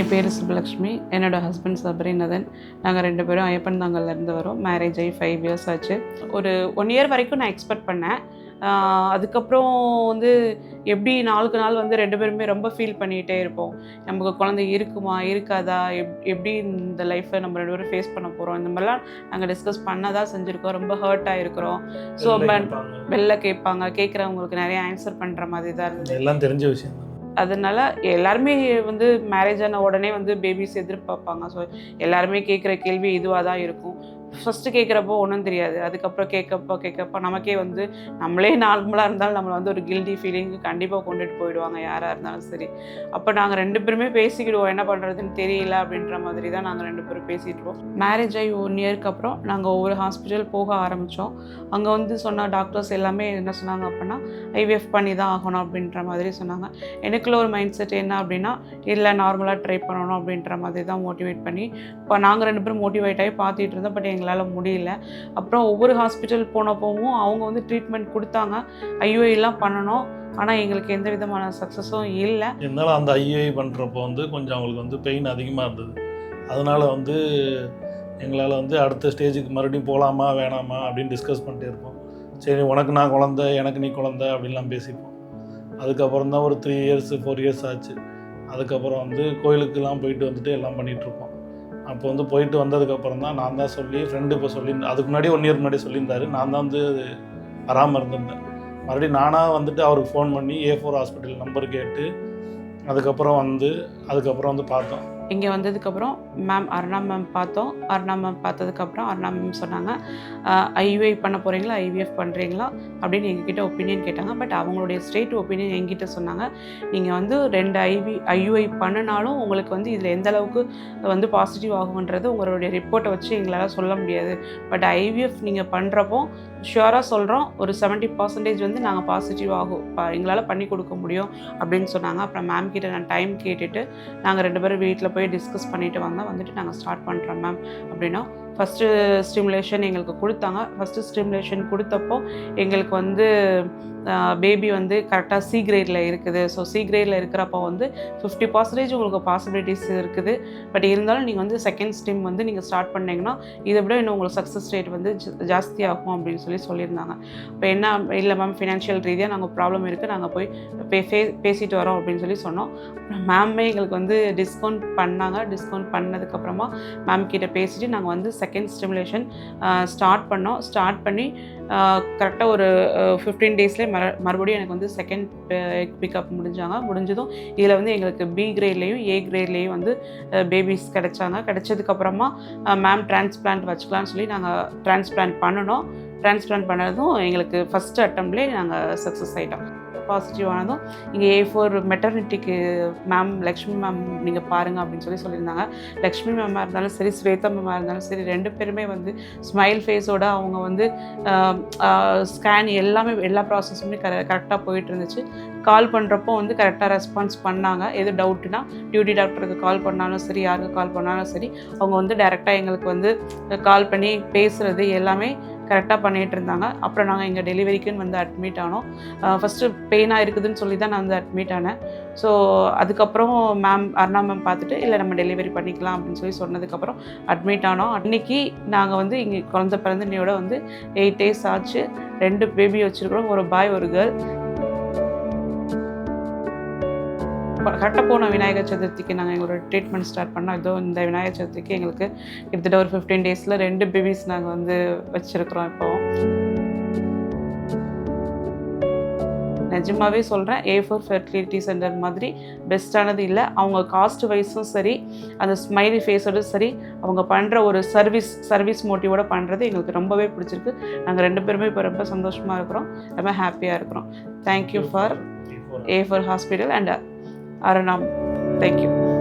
என் பேர் சுப்பலக்ஷ்மி, என்னோட ஹஸ்பண்ட் சபரிநாதன். நாங்கள் 2 பேரும் ஐயப்பன்தாங்கல்லேருந்து வரோம். மேரேஜ் ஆகி 5 இயர்ஸ் ஆச்சு. ஒரு 1 இயர் வரைக்கும் நான் எக்ஸ்பெக்ட் பண்ணேன். அதுக்கப்புறம் வந்து எப்படி நாளுக்கு நாள் வந்து 2 பேருமே ரொம்ப ஃபீல் பண்ணிகிட்டே இருப்போம். நமக்கு குழந்தை இருக்குமா இருக்காதா, எப்படி இந்த லைஃப்பை நம்ம 2 பேரும் ஃபேஸ் பண்ண போகிறோம், இந்த மாதிரிலாம் நாங்கள் டிஸ்கஸ் பண்ண தான் செஞ்சுருக்கோம். ரொம்ப ஹர்ட் ஆகிருக்கிறோம். ஸோ வெளில கேட்பாங்க, கேட்குறவங்களுக்கு நிறைய ஆன்சர் பண்ணுற மாதிரி தான் இருந்தது. எல்லாம் தெரிஞ்ச விஷயம். அதனால எல்லாருமே வந்து மேரேஜ் ஆன உடனே வந்து பேபிஸ் எதிர்பார்ப்பாங்க. ஸோ எல்லாருமே கேட்குற கேள்வி இதுவாக தான் இருக்கும். ஃபஸ்ட்டு கேட்குறப்போ ஒன்றும் தெரியாது. அதுக்கப்புறம் கேட்கப்போ நமக்கே வந்து நம்மளே நார்மலாக இருந்தாலும் நம்மளை வந்து ஒரு கில்ட்டி ஃபீலிங்கு கண்டிப்பாக கொண்டுட்டு போயிடுவாங்க, யாராக இருந்தாலும் சரி. அப்போ நாங்கள் 2 பேருமே பேசிக்கிடுவோம், என்ன பண்ணுறதுன்னு தெரியல அப்படின்ற மாதிரி தான் நாங்கள் 2 பேரும் பேசிகிட்ருவோம். மேரேஜ் ஆகி 1 இயருக்கு அப்புறம் நாங்கள் ஒவ்வொரு ஹாஸ்பிட்டல் போக ஆரம்பித்தோம். அங்கே வந்து சொன்ன டாக்டர்ஸ் எல்லாமே என்ன சொன்னாங்க அப்படின்னா, ஐவிஎஃப் பண்ணி தான் ஆகணும் அப்படின்ற மாதிரி சொன்னாங்க. எனக்குள்ள ஒரு மைண்ட் செட் என்ன அப்படின்னா, இல்லை நார்மலாக ட்ரை பண்ணணும் அப்படின்ற மாதிரி தான் மோட்டிவேட் பண்ணி இப்போ நாங்கள் 2 பேரும் மோட்டிவேட் ஆகி பார்த்துட்டு இருந்தோம். பட் எங்களால் முடியல. அப்புறம் ஒவ்வொரு ஹாஸ்பிட்டல் போனப்போவும் அவங்க வந்து ட்ரீட்மெண்ட் கொடுத்தாங்க, ஐயுஐலாம் பண்ணணும். ஆனால் எங்களுக்கு எந்த விதமான சக்ஸஸும் இல்லை. இருந்தாலும் அந்த ஐயுஐ பண்ணுறப்போ வந்து கொஞ்சம் அவங்களுக்கு வந்து பெயின் அதிகமாக இருந்தது. அதனால் வந்து எங்களால் வந்து அடுத்த ஸ்டேஜுக்கு மறுபடியும் போகலாமா வேணாமா அப்படின்னு டிஸ்கஸ் பண்ணிட்டே இருப்போம். சரி, உனக்கு நான் குழந்தை, எனக்கு நீ குழந்தை அப்படின்லாம் பேசிப்போம். அதுக்கப்புறம் தான் ஒரு 3 இயர்ஸ் 4 இயர்ஸ் ஆச்சு. அதுக்கப்புறம் வந்து கோயிலுக்கெல்லாம் போயிட்டு வந்துட்டு எல்லாம் பண்ணிகிட்ருப்போம். அப்போ வந்து போயிட்டு வந்ததுக்கப்புறம் தான் நான் தான் சொல்லி ஃப்ரெண்டு இப்போ சொல்லியிருந்தேன். அதுக்கு முன்னாடி 1 இயர் முன்னாடி சொல்லியிருந்தாரு. நான் தான் வந்து வராமல் இருந்திருந்தேன். மறுபடியும் நானாக வந்துட்டு அவருக்கு ஃபோன் பண்ணி A4 ஹாஸ்பிட்டல் நம்பர் கேட்டு அதுக்கப்புறம் வந்து பார்த்தோம். இங்கே வந்ததுக்கப்புறம் அருணா மேம் பார்த்தோம். அருணா மேம் பார்த்ததுக்கப்புறம் அருணா மேம் சொன்னாங்க, ஐயுஐ பண்ண போகிறீங்களா, ஐவிஎஃப் பண்ணுறீங்களா அப்படின்னு எங்ககிட்ட ஒப்பீனியன் கேட்டாங்க. பட் அவங்களுடைய ஸ்ட்ரெயிட் ஒப்பீனியன் எங்கிட்ட சொன்னாங்க, நீங்கள் வந்து 2 ஐயுஐ பண்ணினாலும் உங்களுக்கு வந்து இதில் எந்த அளவுக்கு வந்து பாசிட்டிவ் ஆகுன்றது உங்களுடைய ரிப்போர்ட்டை வச்சு எங்களால் சொல்ல முடியாது. பட் ஐவிஎஃப் நீங்கள் பண்ணுறப்போ ஷுவராக சொல்கிறோம், ஒரு 70% வந்து நாங்கள் பாசிட்டிவ் ஆகும், எங்களால் பண்ணி கொடுக்க முடியும் அப்படின்னு சொன்னாங்க. அப்புறம் மேம் கிட்ட நான் டைம் கேட்டுட்டு நாங்கள் 2 பேரும் வீட்டில் போய் டிஸ்கஸ் பண்ணிட்டு வந்துட்டு நாங்கள் ஸ்டார்ட் பண்ணுறோம் மேம் அப்படின்னா. ஃபஸ்ட்டு ஸ்டிமுலேஷன் எங்களுக்கு கொடுத்தாங்க. ஃபஸ்ட்டு ஸ்டிமுலேஷன் கொடுத்தப்போ எங்களுக்கு வந்து பேபி வந்து கரெக்டாக C கிரேடில் இருக்குது. ஸோ C கிரேடில் இருக்கிறப்போ வந்து 50% உங்களுக்கு பாசிபிலிட்டிஸ் இருக்குது. பட் இருந்தாலும் நீங்கள் வந்து செகண்ட் ஸ்டிம் வந்து நீங்கள் ஸ்டார்ட் பண்ணிங்கன்னா இதை விட இன்னும் உங்களுக்கு சக்ஸஸ் ரேட் வந்து ஜாஸ்தி ஆகும் அப்படின்னு சொல்லியிருந்தாங்க. இப்போ என்ன, இல்லை மேம் ஃபினான்ஷியல் ரீதியாக நாங்கள் ப்ராப்ளம் இருக்குது, நாங்கள் போய் பேசிட்டு வரோம் அப்படின்னு சொன்னோம். மேமே எங்களுக்கு வந்து டிஸ்கவுண்ட் பண்ணாங்க. டிஸ்கவுண்ட் பண்ணதுக்கப்புறமா மேம் கிட்ட பேசிட்டு நாங்கள் வந்து செகண்ட் ஸ்டிமுலேஷன் ஸ்டார்ட் பண்ணோம். ஸ்டார்ட் பண்ணி கரெக்டாக ஒரு 15 டேஸ்லேயே மறுபடியும் எனக்கு வந்து செகண்ட் பிக்கப் முடிஞ்சதும் இதில் வந்து எங்களுக்கு B கிரேட்லேயும் A கிரேட்லேயும் வந்து பேபிஸ் கிடைச்சாங்க. கிடைச்சதுக்கப்புறமா மேம் டிரான்ஸ்பிளான்ட் வச்சுக்கலான்னு சொல்லி நாங்கள் டிரான்ஸ்பிளான்ட் பண்ணணும். டிரான்ஸ்பிளான்ட் பண்ணதும் எங்களுக்கு ஃபஸ்ட்டு அட்டம்ப்ட்லேயே நாங்கள் சக்ஸஸ் ஆகிட்டோம். பாசிட்டிவ் ஆனதும் இங்கே A4 மெட்டர்னிட்டிக்கு மேம் லக்ஷ்மி மேம் நீங்கள் பாருங்கள் அப்படின்னு சொல்லியிருந்தாங்க. லக்ஷ்மி மேமாக இருந்தாலும் சரி, ஸ்வேதா மேமாக இருந்தாலும் சரி, 2 பேருமே வந்து ஸ்மைல் ஃபேஸோட அவங்க வந்து ஸ்கேன் எல்லா ப்ராசஸுமே கரெக்டாக போயிட்டு இருந்துச்சு. கால் பண்ணுறப்போ வந்து கரெக்டாக ரெஸ்பான்ஸ் பண்ணாங்க. எது டவுட்டுனா டியூட்டி டாக்டருக்கு கால் பண்ணாலும் சரி, யாருக்கு கால் பண்ணாலும் சரி, அவங்க வந்து டைரெக்டாக எங்களுக்கு வந்து கால் பண்ணி பேசுகிறது எல்லாமே கரெக்டாக பண்ணிகிட்டு இருந்தாங்க. அப்புறம் நாங்கள் எங்கள் டெலிவரிக்குன்னு வந்து அட்மிட் ஆனோம். ஃபஸ்ட்டு பெயினாக இருக்குதுன்னு சொல்லி தான் நான் வந்து அட்மிட் ஆனேன். ஸோ அதுக்கப்புறம் அருணா மேம் பார்த்துட்டு இல்லை நம்ம டெலிவரி பண்ணிக்கலாம் அப்படின்னு சொன்னதுக்கப்புறம் அட்மிட் ஆனோம். அன்றைக்கி நாங்கள் வந்து இங்கே குழந்தை பிறந்தனையோட வந்து 8 டேஸ் ஆச்சு. 2 பேபி வச்சுருக்கிறோம், ஒரு பாய் ஒரு கேர்ள். கரெக்டாக போன விநாயகர் சதுர்த்திக்கு நாங்கள் எங்களோட ட்ரீட்மெண்ட் ஸ்டார்ட் பண்ணோம். இதோ இந்த விநாயகர் சதுர்த்திக்கு எங்களுக்கு கிட்டத்தட்ட ஒரு 15 டேஸில் 2 பேபிஸ் நாங்கள் வந்து வச்சுருக்கிறோம். இப்போ நிஜமாகவே சொல்கிறேன், A4 ஃபெர்டிலிட்டி சென்டர் மாதிரி பெஸ்ட்டானது இல்லை. அவங்க காஸ்ட் வைஸும் சரி, அந்த ஸ்மைலி ஃபேஸோடும் சரி, அவங்க பண்ணுற ஒரு சர்வீஸ் மோட்டிவோட பண்ணுறது எங்களுக்கு ரொம்பவே பிடிச்சிருக்கு. நாங்கள் 2 பேருமே இப்போ ரொம்ப சந்தோஷமாக இருக்கிறோம், ரொம்ப ஹாப்பியாக இருக்கிறோம். Thank you for A4 hospital and Arnam. Thank you.